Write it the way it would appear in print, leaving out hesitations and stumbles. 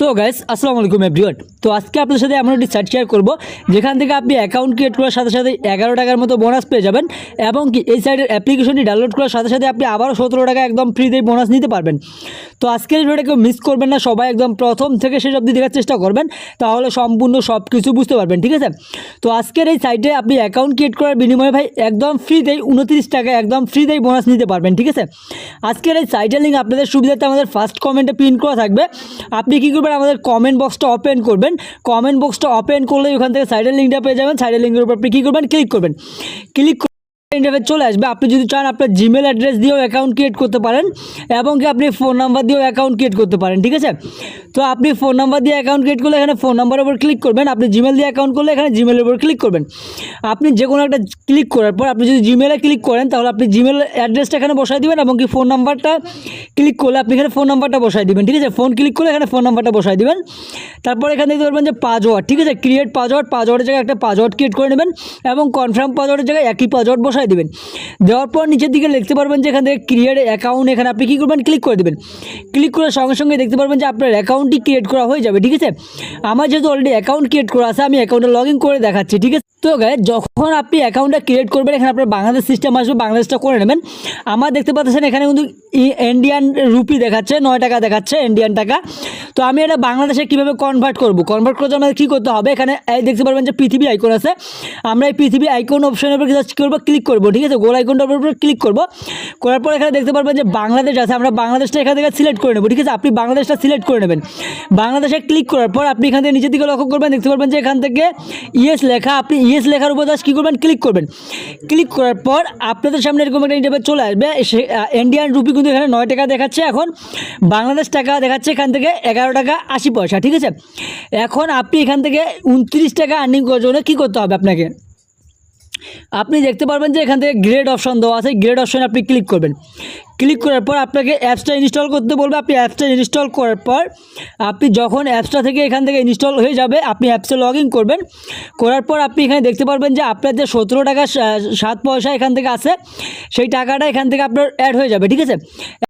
তো গাইস আসসালামু আলাইকুম এভরিওয়ান। তো আজকে আপনাদের সাথে এমন একটি সাইট শেয়ার করব যেখান থেকে আপনি অ্যাকাউন্ট ক্রিয়েট করার সাথে সাথে 11 টাকার মতো বোনাস পেয়ে যাবেন এবং কি এই সাইটের অ্যাপ্লিকেশনটি ডাউনলোড করার সাথে সাথে আপনি আবারও 17 টাকা একদম ফ্রিতে বোনাস নিতে পারবেন। তো আজকের ভিডিওটা কেউ মিস করবেন না, সবাই একদম প্রথম থেকে শেষ অবধি দেখার চেষ্টা করবেন, তাহলে সম্পূর্ণ সব কিছু বুঝতে পারবেন, ঠিক আছে। তো আজকের এই সাইটে আপনি অ্যাকাউন্ট ক্রিয়েট করার বিনিময়ে ভাই একদম ফ্রিতেই 29 টাকা একদম ফ্রিতেই বোনাস নিতে পারবেন, ঠিক আছে। আজকের এই সাইটের লিঙ্ক আপনাদের সুবিধাতে আমাদের ফার্স্ট কমেন্টে পিন করা থাকবে। আপনি কী করবেন, আমাদের কমেন্ট বক্সটা ওপেন করবেন, কমেন্ট বক্সটা ওপেন করলে ওখান থেকে সাইডের লিঙ্কটা পেয়ে যাবেন। সাইডের লিঙ্কের উপর আপনি কী করবেন, ক্লিক করবেন। ক্লিক ইন্টারফেস চলে আসবে। আপনি যদি চান আপনার জিমেল অ্যাড্রেস দিয়েও অ্যাকাউন্ট ক্রিয়েট করতে পারেন এবং কি আপনি ফোন নাম্বার দিয়েও অ্যাকাউন্ট ক্রিয়েট করতে পারেন, ঠিক আছে। তো আপনি ফোন নাম্বার দিয়ে অ্যাকাউন্ট ক্রিয়েট করলে এখানে ফোন নাম্বারের উপর ক্লিক করবেন। আপনি জিমেল দিয়ে অ্যাকাউন্ট করলে এখানে জিমেলের উপর ক্লিক করবেন। আপনি যে কোনো একটা ক্লিক করার পর আপনি যদি জিমেলে ক্লিক করেন তাহলে আপনি জিমেল অ্যাড্রেসটা এখানে বসাই দেবেন এবং কি ফোন নাম্বারটা ক্লিক করলে আপনি এখানে ফোন নাম্বারটা বসাই দেবেন, ঠিক আছে। ফোন ক্লিক করলে এখানে ফোন নাম্বারটা বসাই দেবেন। তারপর এখানে দেখতে পারবেন যে পাসওয়ার্ড, ঠিক আছে। ক্রিয়েট পাসওয়ার্ডের জায়গায় একটা পাসওয়ার্ড ক্রিয়েট করে নেবেন এবং কনফার্ম পাসওয়ার্ডের জায়গায় একই পাসওয়ার্ড বসাই দেবেন। দেওয়ার পর নিচের দিকে দেখতে পারবেন যে এখান থেকে ক্রিয়েট অ্যাকাউন্ট, এখানে আপনি কী করবেন, ক্লিক করে দেবেন। ক্লিক করার সঙ্গে সঙ্গে দেখতে পারবেন যে আপনার অ্যাকাউন্টটি ক্রিয়েট করা হয়ে যাবে, ঠিক আছে। আমার যেহেতু অলরেডি অ্যাকাউন্ট ক্রিয়েট করা আছে আমি অ্যাকাউন্টে লগ ইন করে দেখাচ্ছি, ঠিক আছে। তো গাইস যখন আপনি অ্যাকাউন্টটা ক্রিয়েট করবেন এখানে আপনার বাংলাদেশ সিস্টেম আসবে, বাংলাদেশটা করে নেবেন। আমার দেখতে পাচ্ছেন এখানে কিন্তু ইন্ডিয়ান রুপি দেখাচ্ছে, 9 টাকা দেখাচ্ছে ইন্ডিয়ান টাকা। তো আমি এটা বাংলাদেশে কীভাবে কনভার্ট করব, কনভার্ট করার জন্য কী করতে হবে, এখানে দেখতে পারবেন যে পৃথিবী আইকন আছে। আমরা এই পৃথিবী আইকন অপশনের উপর জাস্ট করবো, ক্লিক করবো, ঠিক আছে। গোল আইকনটার উপর ক্লিক করবো, করার পর এখানে দেখতে পারবেন যে বাংলাদেশ আছে, আমরা বাংলাদেশটা এখান থেকে সিলেক্ট করে নেবো, ঠিক আছে। আপনি বাংলাদেশটা সিলেক্ট করে নেবেন। বাংলাদেশে ক্লিক করার পর আপনি এখান থেকে নিচের দিকে লক্ষ্য করবেন, দেখতে পারবেন যে এখান থেকে ইয়েস লেখা, আপনি ইয়েস লেখার উপর জাস্ট কী করবেন, ক্লিক করবেন। ক্লিক করার পর আপনাদের সামনে এরকম একটা ইন্টারফেস চলে আসবে। ইন্ডিয়ান রুপি কিন্তু এখানে 9 টাকা দেখাচ্ছে, এখন বাংলাদেশ টাকা দেখাচ্ছে এখান থেকে 11 টাকা 80 পয়সা, ঠিক আছে। এখন আপনি এখান থেকে 29 টাকা আর্নিং করার জন্য কী করতে হবে আপনাকে, আপনি দেখতে পারবেন যে এখান থেকে গ্রেড অপশন দেওয়া আছে, গ্রেড অপশনে আপনি ক্লিক করবেন। ক্লিক করার পর আপনাকে অ্যাপসটা ইনস্টল করতে বলবে। আপনি অ্যাপসটা ইনস্টল করার পর আপনি যখন অ্যাপসটা থেকে এখান থেকে ইনস্টল হয়ে যাবে আপনি অ্যাপসে লগ ইন করবেন। করার পর আপনি এখানে দেখতে পারবেন যে আপনার যে 17 টাকা 7 পয়সা এখান থেকে আছে সেই টাকাটা এখান থেকে আপনার অ্যাড হয়ে যাবে, ঠিক আছে।